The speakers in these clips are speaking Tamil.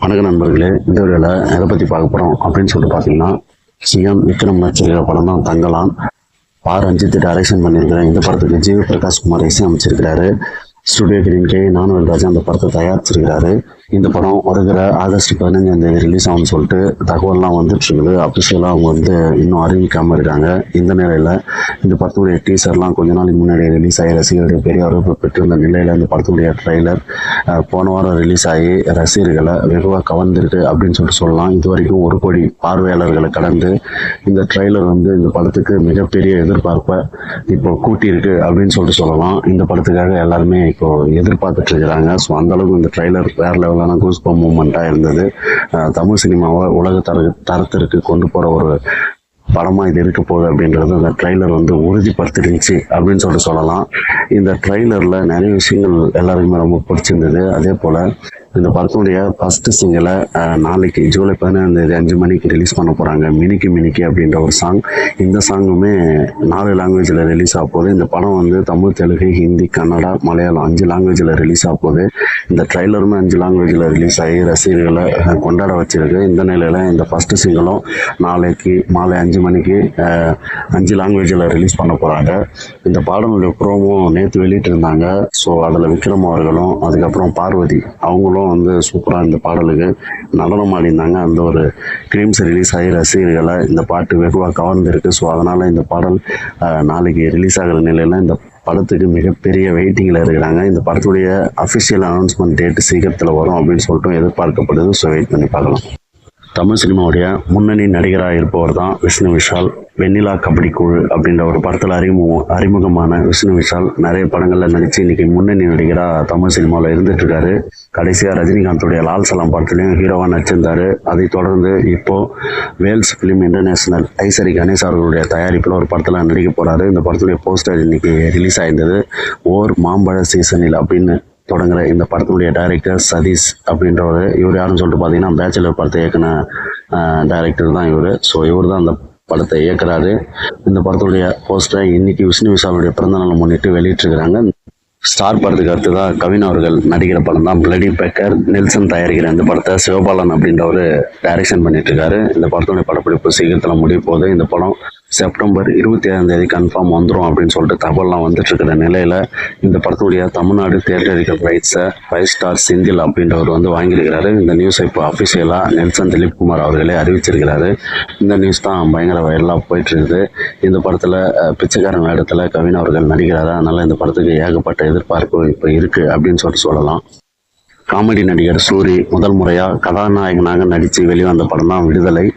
வணக்க நண்பர்களே, இந்த வீடியோவில் எதை பற்றி பார்க்க போகிறோம் அப்படின்னு சொல்லிட்டு பார்த்தீங்கன்னா, சிஎம் விக்ரம் நடிச்சிருக்கிற படம் தான் தங்கலான். ரஞ்சித் டைரக்ஷன் பண்ணியிருக்கிறேன். இந்த படத்துக்கு ஜிவி பிரகாஷ் குமார் இசையமைச்சிருக்கிறாரு. ஸ்டுடியோ கிரீன் கே நானுராஜ் அந்த படத்தை தயாரிச்சிருக்கிறாரு. இந்த படம் வருகிற ஆகஸ்ட் 15 ரிலீஸ் ஆகும்னு சொல்லிட்டு தகவல்லாம் வந்துட்டு இருக்குது. அஃபிஷியலாக அவங்க இன்னும் அறிவிக்காமல் இருக்காங்க. இந்த நிலையில் இந்த படத்துடைய டீசர்லாம் கொஞ்ச நாளைக்கு முன்னாடி ரிலீஸ் ஆகி ரசிகர்களுடைய பெரிய வரவேற்பு பெற்றிருந்த நிலையில் இந்த படத்துடைய ட்ரெய்லர் போன வாரம் ரிலீஸ் ஆகி ரசிகர்களை வெகுவாக கவர்ந்திருக்கு அப்படின்னு சொல்லிட்டு சொல்லலாம். இது வரைக்கும் 1 கோடி பார்வையாளர்களை கடந்து இந்த ட்ரெய்லர் இந்த படத்துக்கு மிகப்பெரிய எதிர்பார்ப்பை இப்போ கூட்டியிருக்கு அப்படின்னு சொல்லிட்டு சொல்லலாம். இந்த படத்துக்காக எல்லாருமே இப்போ எதிர்பார்த்துட்டு இருக்கிறாங்க. ஸோ அந்த அளவுக்கு இந்த ட்ரெய்லர் வேற லெவலான கூஸ்பம் மூமெண்ட்டாக இருந்தது. தமிழ் சினிமாவை உலக தரத்திற்கு கொண்டு போகிற ஒரு படமாக இது இருக்க போகுது அப்படின்றது அந்த ட்ரெய்லர் உறுதிப்படுத்திருந்துச்சு அப்படின்னு சொல்லிட்டு சொல்லலாம். இந்த ட்ரெய்லரில் நிறைய விஷயங்கள் எல்லாருக்குமே ரொம்ப பிடிச்சிருந்தது. அதே போல் இந்த படத்துடைய ஃபஸ்ட்டு சிங்கிளை நாளைக்கு ஜூலை 15 5 மணிக்கு ரிலீஸ் பண்ண போகிறாங்க. மினிக்கி மினிக்கி அப்படின்ற ஒரு சாங். இந்த சாங்குமே 4 லாங்குவேஜில் ரிலீஸ் ஆக போகுது. இந்த படம் தமிழ், தெலுங்கு, ஹிந்தி, கன்னடா, மலையாளம் 5 லாங்குவேஜில் ரிலீஸ் ஆக போகுது. இந்த ட்ரெய்லருமே 5 லாங்குவேஜில் ரிலீஸ் ஆகி ரசிகர்களை கொண்டாட வச்சிருக்கு. இந்த நிலையில் இந்த ஃபஸ்ட்டு சிங்கிளும் நாளைக்கு மாலை 5 மணிக்கு 5 லாங்குவேஜில் ரிலீஸ் பண்ண போகிறாங்க. இந்த பாடலுடைய ப்ரோமோ நேற்று வெளியிட்டிருந்தாங்க. ஸோ அதில் விக்ரம் அவர்களும் அதுக்கப்புறம் பார்வதி அவங்களும் சூப்பராக இந்த பாடலுக்கு நடனம் ஆடினாங்க. அந்த ஒரு கிரீம்ஸ் ரிலீஸ் ஆகி ரசிகர்களை இந்த பாட்டு வெகுவாக கவர்ந்துருக்கு. ஸோ அதனால் இந்த பாடல் நாளைக்கு ரிலீஸ் ஆகிற நிலையில் இந்த படத்துக்கு மிகப்பெரிய வெயிட்டிங்கில் இருக்கிறாங்க. இந்த படத்துடைய அஃபிஷியல் அனௌன்ஸ்மெண்ட் டேட் சீக்கிரத்தில் வரும் அப்படின்னு சொல்லிட்டு எதிர்பார்க்கப்படுது. ஸோ வெயிட் பண்ணி பார்க்கலாம். தமிழ் சினிமாவுடைய முன்னணி நடிகராக இருப்பவர் தான் விஷ்ணு விஷால். வெண்ணிலா கபடி குழு அப்படின்ற ஒரு படத்தில் அறிமுகமான விஷ்ணு விஷால் நிறைய படங்களில் நடித்து இன்றைக்கி முன்னணி நடிகராக தமிழ் சினிமாவில் இருந்துகிட்ருக்காரு. கடைசியாக ரஜினிகாந்தோடைய லால் சலாம் படத்துலையும் ஹீரோவாக நடிச்சிருந்தார். அதை தொடர்ந்து இப்போது வேல்ஸ் ஃபிலிம் இன்டர்நேஷனல் ஐசரி கணேஷ் அவர்களுடைய தயாரிப்பில் ஒரு படத்தில் நடிக்க போகிறாரு. இந்த படத்துடைய போஸ்டர் இன்றைக்கி ரிலீஸ் ஆயிருந்தது. ஓர் மாம்பழ சீசனில் அப்படின்னு தொடங்குற இந்த படத்தினுடைய டைரக்டர் சதீஷ் அப்படின்றவர். இவர் யாருன்னு சொல்லிட்டு பார்த்தீங்கன்னா பேச்சுலர் படத்தை இயக்குன டைரக்டர் தான் இவர். ஸோ இவர் தான் அந்த படத்தை இயக்குறாரு. இந்த படத்துடைய போஸ்டரை இன்னைக்கு விஷ்ணு விஷாலுடைய பிறந்தநாளை முன்னிட்டு வெளியிட்டிருக்கிறாங்க. ஸ்டார் படத்துக்கு அடுத்ததாக கவின் அவர்கள் நடிக்கிற படம் தான் பிளடி பேக்கர். நெல்சன் தயாரிக்கிற இந்த படத்தை சிவபாலன் அப்படின்றவர் டைரக்ஷன் பண்ணிட்டு இருக்காரு. இந்த படத்துடைய படப்பிடிப்பு சீக்கிரத்தில் முடிய போகுது. இந்த படம் செப்டம்பர் 27 கன்ஃபார்ம் வந்துடும் அப்படின்னு சொல்லிட்டு தகவல்லாம் வந்துட்டு இருக்கிற நிலையில் இந்த படத்துடைய தமிழ்நாடு தியேட்டரிக்கல் ரைட்ஸை 5 ஸ்டார் செந்தில் அப்படின்றவர் வாங்கியிருக்கிறாரு. இந்த நியூஸை இப்போ அஃபிஷியலாக நெல்சன் திலீப் குமார் அவர்களே அறிவிச்சிருக்கிறாரு. இந்த நியூஸ் தான் பயங்கர வைரலாக போயிட்டு இருக்குது. இந்த படத்தில் பிச்சைக்காரன் வேடத்தில் கவின் அவர்கள் நடிக்கிறாரு. அதனால் இந்த படத்துக்கு ஏகப்பட்ட எதிர்பார்ப்பு இப்போ இருக்குது அப்படின்னு சொல்லிட்டு சொல்லலாம். காமெடி நடிகர் சூரி முதல் முறையாக கதாநாயகனாக நடித்து வெளிவந்த படம் தான் விடுதலை.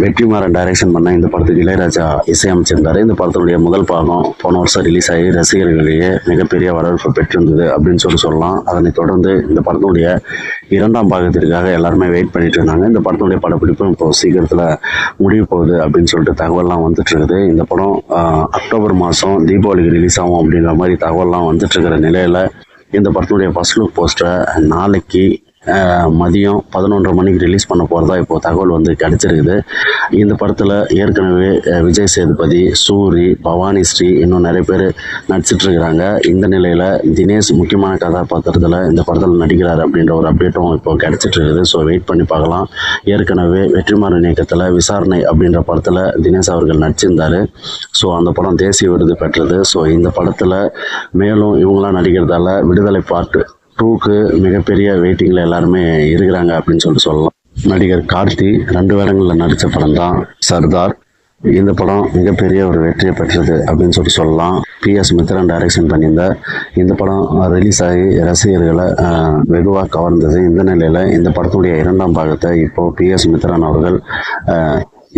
வெற்றிமாறன் டைரக்ஷன் பண்ண இந்த படத்துக்கு இளையராஜா இசையமைச்சிருந்தாரு. இந்த படத்தினுடைய முதல் பாகம் போன வருஷம் ரிலீஸ் ஆகி ரசிகர்களிடையே மிகப்பெரிய வரவேற்பு பெற்றிருந்தது அப்படின்னு சொல்லலாம். அதனைத் தொடர்ந்து இந்த படத்தினுடைய 2ஆம் பாகத்திற்காக எல்லாருமே வெயிட் பண்ணிட்டு இருந்தாங்க. இந்த படத்தினுடைய படப்பிடிப்பு இப்போ சீக்கிரத்தில் முடிய போகுது அப்படின்னு சொல்லிட்டு தகவல்லாம் வந்துட்டு இருக்குது. இந்த படம் அக்டோபர் மாதம் தீபாவளிக்கு ரிலீஸ் ஆகும் அப்படின்ற மாதிரி தகவல்லாம் வந்துட்டு இருக்கிற நிலையில் இந்த படத்தினுடைய ஃபர்ஸ்ட் லுக் போஸ்டரை நாளைக்கு மதியம் 11:30 மணிக்கு ரிலீஸ் பண்ண போகிறதா இப்போ தகவல் கிடச்சிருக்குது. இந்த படத்தில் ஏற்கனவே விஜய் சேதுபதி, சூரி, பவானி ஸ்ரீ இன்னும் நிறைய பேர் நடிச்சிட்ருக்கிறாங்க. இந்த நிலையில் தினேஷ் முக்கியமான கதாபாத்திரத்தில் இந்த படத்தில் நடிக்கிறார் அப்படின்ற ஒரு அப்டேட்டும் இப்போ கிடச்சிட்ருக்குது. ஸோ வெயிட் பண்ணி பார்க்கலாம். ஏற்கனவே வெற்றிமாறன் இயக்கத்தில் விசாரணை அப்படின்ற படத்தில் தினேஷ் அவர்கள் நடிச்சிருந்தார். ஸோ அந்த படம் தேசிய விருது பெற்றது. ஸோ இந்த படத்தில் மேலும் இவங்களாம் நடிக்கிறதால விடுதலை பார்ட் 2க்கு மிகப்பெரிய வெயிட்டிங்கில் எல்லாருமே இருக்கிறாங்க அப்படின்னு சொல்லிட்டு சொல்லலாம். நடிகர் கார்த்தி 2 வேடங்களில் நடித்த படம் தான் சர்தார். இந்த படம் மிகப்பெரிய ஒரு வெற்றியை பெற்றது அப்படின்னு சொல்லிட்டு சொல்லலாம். PS மித்ரன் டைரக்ஷன் பண்ணியிருந்த இந்த படம் ரிலீஸ் ஆகி ரசிகர்களை வெகுவாக கவர்ந்தது. இந்த நிலையில் இந்த படத்துடைய 2ஆம் பாகத்தை இப்போது PS மித்ரன் அவர்கள்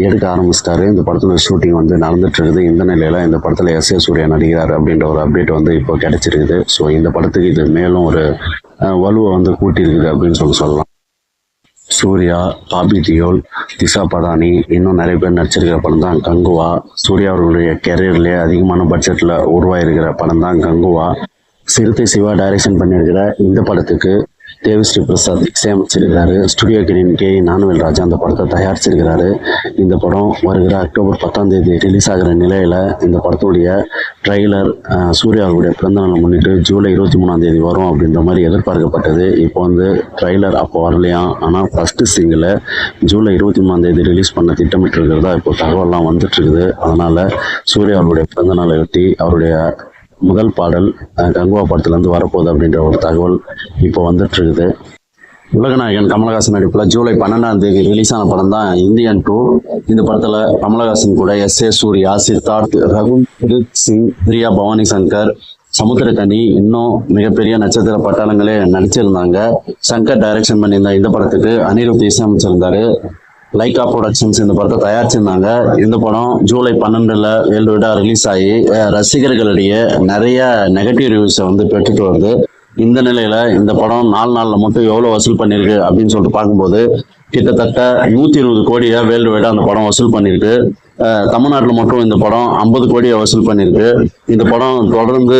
எடுக்க ஆரம்பிச்சிட்டாரு. இந்த படத்துல ஷூட்டிங் நடந்துட்டு இருக்குது. இந்த நிலையில இந்த படத்துல S.A. சூர்யா நடிக்கிறார் அப்படின்ற ஒரு அப்டேட் இப்போ கிடைச்சிருக்குது. ஸோ இந்த படத்துக்கு இது மேலும் ஒரு வலுவை கூட்டி இருக்குது அப்படின்னு சொல்லலாம். சூர்யா, பாபி தியோல், திஷா படானி இன்னும் நிறைய பேர் நடிச்சிருக்கிற படம் தான் கங்குவா. சூர்யா அவர்களுடைய கெரியர்லேயே அதிகமான பட்ஜெட்டில் உருவாயிருக்கிற படம் தான் கங்குவா. சிறுத்தை சிவா டைரக்ஷன் பண்ணியிருக்கிற இந்த படத்துக்கு தேவிஸ்ரீ பிரசாத் இசையமைச்சிருக்கிறாரு. Studio Green K Gnanavel Raja அந்த படத்தை தயாரிச்சிருக்கிறாரு. இந்த படம் வருகிற அக்டோபர் 10ஆம் தேதி ரிலீஸ் ஆகிற நிலையில் இந்த படத்துடைய ட்ரெய்லர் சூர்யாவுடைய பிறந்தநாளை முன்னிட்டு ஜூலை 23ஆம் தேதி வரும் அப்படின்ற மாதிரி எதிர்பார்க்கப்பட்டது. இப்போ வந்து ட்ரெய்லர் அப்போ வரலையாம். ஆனால் ஃபஸ்ட்டு சிங்கிளை ஜூலை 23ஆம் தேதி ரிலீஸ் பண்ண திட்டமிட்டு இருக்கிறதா இப்போ தகவல்லாம் வந்துட்டு இருக்குது. அதனால் சூர்யாவுடைய பிறந்தநாளை ஒட்டி அவருடைய முதல் பாடல் கங்குவா படத்துலேருந்து வரப்போகுது அப்படின்ற ஒரு தகவல் இப்போ வந்துட்டு இருக்குது. உலகநாயகன் கமலஹாசன் நடிப்பில் ஜூலை 12ஆம் தேதி ரிலீஸ் ஆன படம் தான் இந்தியன் 2. இந்த படத்தில் கமலஹாசன் கூட S.A. சூர்யா, சித்தார்த், ரகுல்பிரீத் சிங், பிரியா பவானி சங்கர், சமுத்திரக்கனி இன்னும் மிகப்பெரிய நட்சத்திர பட்டாளங்களே நடிச்சிருந்தாங்க. சங்கர் டைரக்ஷன் பண்ணியிருந்த இந்த படத்துக்கு அனிருத் இசையமைச்சிருந்தாரு. லைகா ப்ரொடக்ஷன்ஸ் இந்த படத்தை தயாரிச்சிருந்தாங்க. இந்த படம் ஜூலை 12 வேர்ல்டு வைடாக ரிலீஸ் ஆகி ரசிகர்களிடையே நிறைய நெகட்டிவ் ரிவ்யூஸை வந்து பெற்றுட்டு வருது. இந்த நிலையில இந்த படம் 4 நாளில் மட்டும் எவ்வளோ வசூல் பண்ணியிருக்கு அப்படின்னு சொல்லிட்டு பார்க்கும்போது கிட்டத்தட்ட 120 கோடியை வேர்ல்டு வைடாக அந்த படம் வசூல் பண்ணியிருக்கு. தமிழ்நாட்டில் மட்டும் இந்த படம் 50 கோடியை வசூல் பண்ணியிருக்கு. இந்த படம் தொடர்ந்து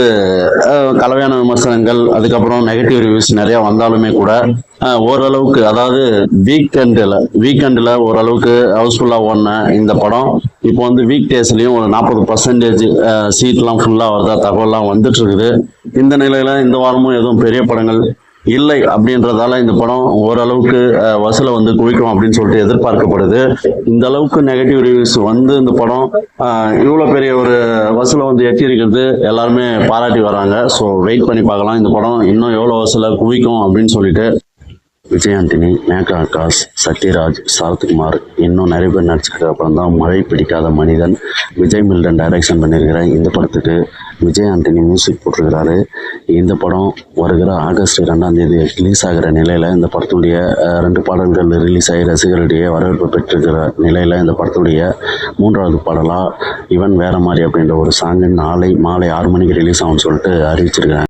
கலவையான விமர்சனங்கள், அதுக்கப்புறம் நெகட்டிவ் ரிவ்யூஸ் நிறையா வந்தாலுமே கூட ஓரளவுக்கு, அதாவது வீக்கெண்டில் ஓரளவுக்கு ஹவுஸ்ஃபுல்லாக ஓடின இந்த படம் இப்போ வந்து வீக் டேஸ்லையும் ஒரு 40% சீட்லாம் ஃபுல்லாக வரதா தகவல்லாம் வந்துட்டு இருக்குது. இந்த நிலையில் இந்த வாரமும் எதுவும் பெரிய படங்கள் இல்லை அப்படின்றதால இந்த படம் ஓரளவுக்கு வசூலை வந்து குவிக்கும் அப்படின்னு சொல்லிட்டு எதிர்பார்க்கப்படுது. இந்த அளவுக்கு நெகட்டிவ் ரிவ்யூஸ் வந்து இந்த படம் இவ்வளோ பெரிய ஒரு வசூலை வந்து எட்டியிருக்கிறது எல்லாருமே பாராட்டி வராங்க. ஸோ வெயிட் பண்ணி பார்க்கலாம் இந்த படம் இன்னும் எவ்வளோ வசூலை குவிக்கும் அப்படின்னு சொல்லிட்டு. விஜய் ஆண்டனி, மேகா ஆகாஷ், சத்யராஜ், சரத்குமார் இன்னும் நிறைய பேர் நடிச்சிருக்கிற படம் தான் மழை பிடிக்காத மனிதன். விஜய் மில்டன் டைரக்ஷன் பண்ணியிருக்கிற இந்த படத்துக்கு விஜய் ஆண்டனி மியூசிக் போட்டிருக்கிறாரு. இந்த படம் வருகிற ஆகஸ்ட் 2ஆம் தேதி ரிலீஸ் ஆகிற நிலையில் இந்த படத்துடைய 2 பாடல்கள் ரிலீஸ் ஆகி ரசிகர்களிடையே வரவேற்பு பெற்றிருக்கிற நிலையில் இந்த படத்துடைய 3வது பாடலாக இவன் வேற மாதிரி அப்படின்ற ஒரு சாங்கு நாளை மாலை 6 மணிக்கு ரிலீஸ் ஆகும்னு சொல்லிட்டு அறிவிச்சிருக்கிறேன்.